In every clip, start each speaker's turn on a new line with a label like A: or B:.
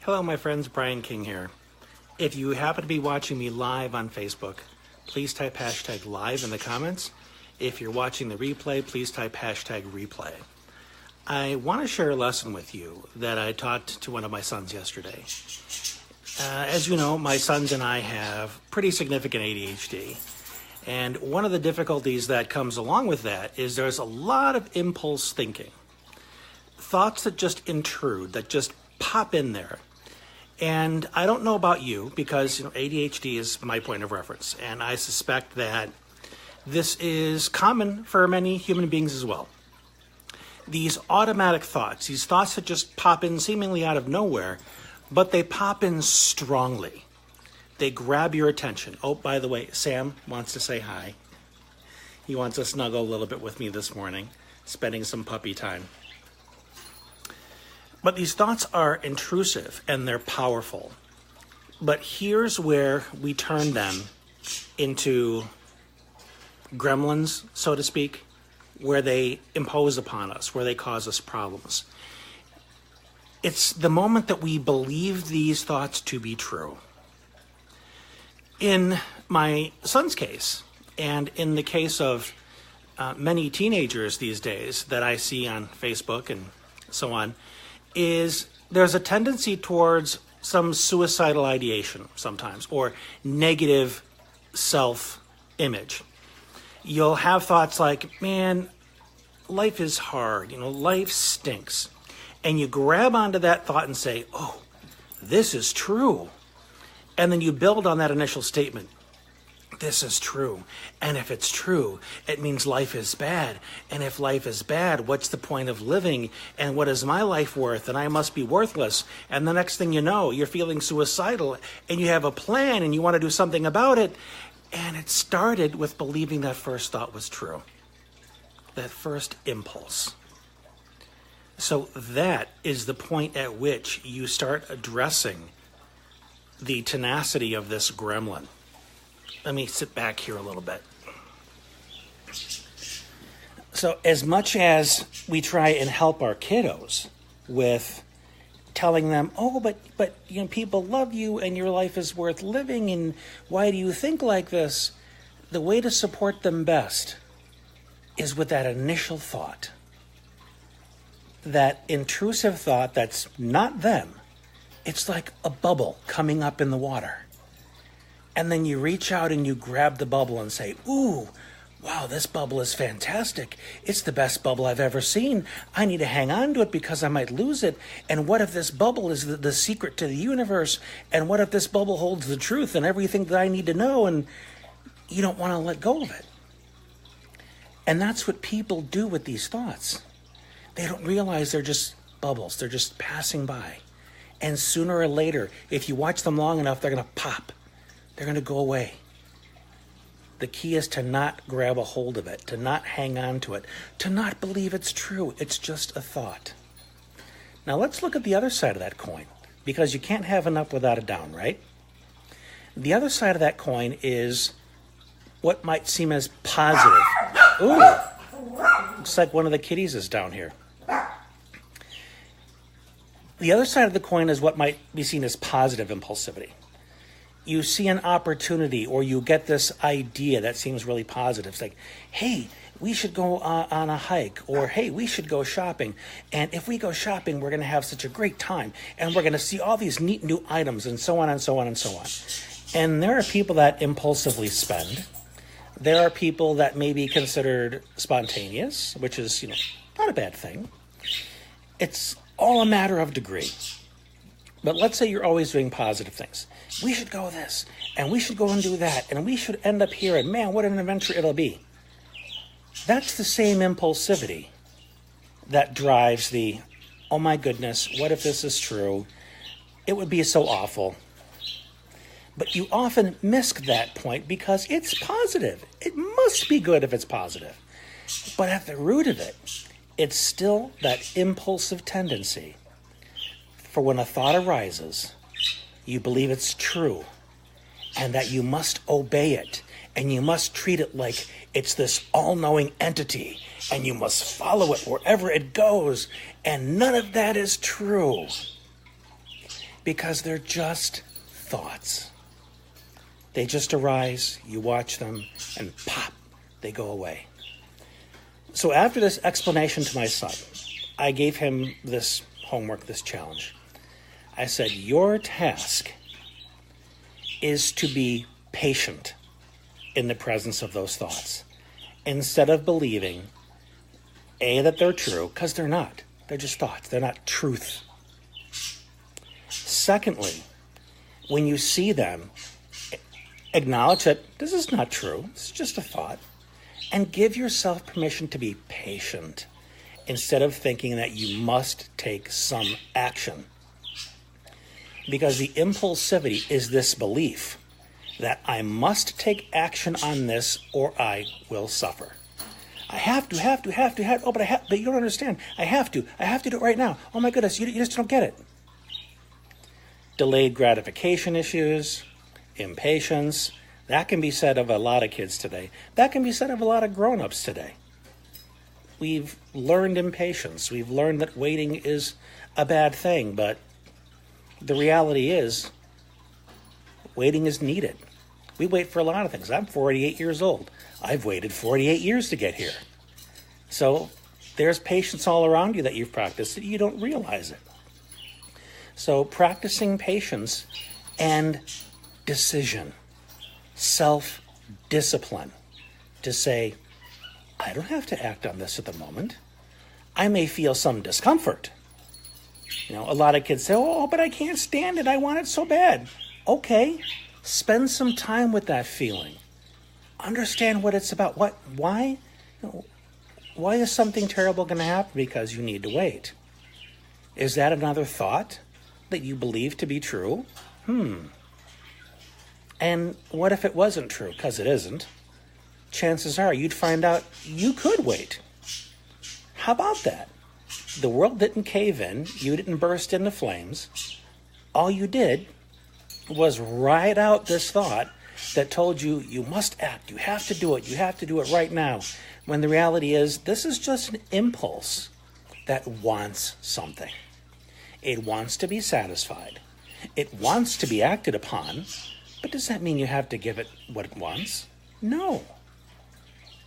A: Hello, my friends. Brian King here. If you happen to be watching me live on Facebook, please type hashtag live in the comments. If you're watching the replay, please type hashtag replay. I want to share a lesson with you that I taught to one of my sons yesterday. As you know, my sons and I have pretty significant ADHD. And one of the difficulties that comes along with that is there's a lot of impulse thinking. Thoughts that just intrude, that just pop in there. And I don't know about you because ADHD is my point of reference. And I suspect that this is common for many human beings as well. These automatic thoughts, these thoughts that just pop in seemingly out of nowhere, but they pop in strongly. They grab your attention. Oh, by the way, Sam wants to say hi. He wants to snuggle a little bit with me this morning, spending some puppy time. But these thoughts are intrusive and they're powerful. But here's where we turn them into gremlins, so to speak, where they impose upon us, where they cause us problems. It's the moment that we believe these thoughts to be true. In my son's case, and in the case of many teenagers these days that I see on Facebook and so on, is there's a tendency towards some suicidal ideation sometimes, or negative self-image. You'll have thoughts like, man, life is hard, life stinks. And you grab onto that thought and say, oh, this is true. And then you build on that initial statement. This is true. And if it's true, it means life is bad. And if life is bad, what's the point of living? And what is my life worth? And I must be worthless. And the next thing you know, you're feeling suicidal and you have a plan and you want to do something about it. And it started with believing that first thought was true. That first impulse. So that is the point at which you start addressing the tenacity of this gremlin. Let me sit back here a little bit. So as much as we try and help our kiddos with telling them, oh, but people love you and your life is worth living and why do you think like this? The way to support them best is with that initial thought. That intrusive thought that's not them. It's like a bubble coming up in the water. And then you reach out and you grab the bubble and say, ooh, wow, this bubble is fantastic. It's the best bubble I've ever seen. I need to hang on to it because I might lose it. And what if this bubble is the secret to the universe? And what if this bubble holds the truth and everything that I need to know? And you don't want to let go of it. And that's what people do with these thoughts. They don't realize they're just bubbles. They're just passing by. And sooner or later, if you watch them long enough, they're going to pop. They're going to go away. The key is to not grab a hold of it, to not hang on to it, to not believe it's true. It's just a thought. Now let's look at the other side of that coin, because you can't have an up without a down, right? The other side of that coin is what might seem as positive. Ooh, looks like one of the kitties is down here. The other side of the coin is what might be seen as positive impulsivity. You see an opportunity or you get this idea that seems really positive. It's like, hey, we should go on a hike, or hey, we should go shopping. And if we go shopping, we're going to have such a great time. And we're going to see all these neat new items and so on and so on and so on. And there are people that impulsively spend. There are people that may be considered spontaneous, which is, not a bad thing. It's all a matter of degree. But let's say you're always doing positive things. We should go this, and we should go and do that, and we should end up here, and man, what an adventure it'll be. That's the same impulsivity that drives the, oh my goodness, what if this is true? It would be so awful. But you often miss that point because it's positive. It must be good if it's positive. But at the root of it, it's still that impulsive tendency for when a thought arises, you believe it's true and that you must obey it and you must treat it like it's this all-knowing entity and you must follow it wherever it goes, and none of that is true. because they're just thoughts. They just arise, you watch them, and pop, they go away. So after this explanation to my son, I gave him this homework, this challenge. I said, your task is to be patient in the presence of those thoughts, instead of believing, A, that they're true, because they're not. They're just thoughts. They're not truth. Secondly, when you see them, acknowledge that this is not true. It's just a thought. And give yourself permission to be patient instead of thinking that you must take some action. Because the impulsivity is this belief that I must take action on this or I will suffer. I have to. Oh, but you don't understand. I have to do it right now. Oh my goodness, you just don't get it. Delayed gratification issues, impatience, that can be said of a lot of kids today. That can be said of a lot of grown-ups today. We've learned impatience. We've learned that waiting is a bad thing, but the reality is waiting is needed. We wait for a lot of things. I'm 48 years old. I've waited 48 years to get here. So there's patience all around you that you've practiced that you don't realize it. So practicing patience and decision, self-discipline to say, I don't have to act on this at the moment. I may feel some discomfort. A lot of kids say, oh, but I can't stand it. I want it so bad. Okay, spend some time with that feeling. Understand what it's about. Why is something terrible going to happen because you need to wait? Is that another thought that you believe to be true? And what if it wasn't true? Because it isn't. Chances are you'd find out you could wait. How about that? The world didn't cave in. You didn't burst into flames. All you did was ride out this thought that told you, you must act, you have to do it right now. When the reality is, this is just an impulse that wants something. It wants to be satisfied. It wants to be acted upon. But does that mean you have to give it what it wants? No.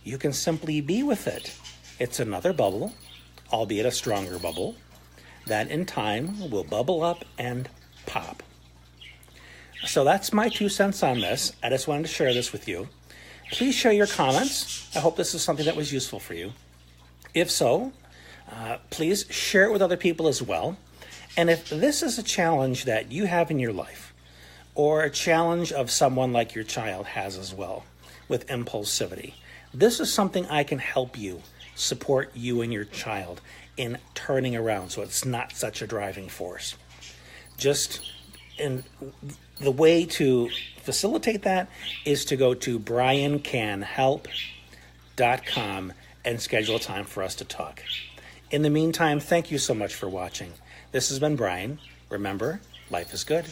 A: You can simply be with it. It's another bubble, albeit a stronger bubble, that in time will bubble up and pop. So that's my 2 cents on this. I just wanted to share this with you. Please share your comments. I hope this is something that was useful for you. If so, please share it with other people as well. And if this is a challenge that you have in your life, or a challenge of someone like your child has as well with impulsivity, this is something I can help you, support you and your child in turning around so it's not such a driving force. And the way to facilitate that is to go to briancanhelp.com and schedule a time for us to talk. In the meantime, thank you so much for watching. This has been Brian. Remember, life is good.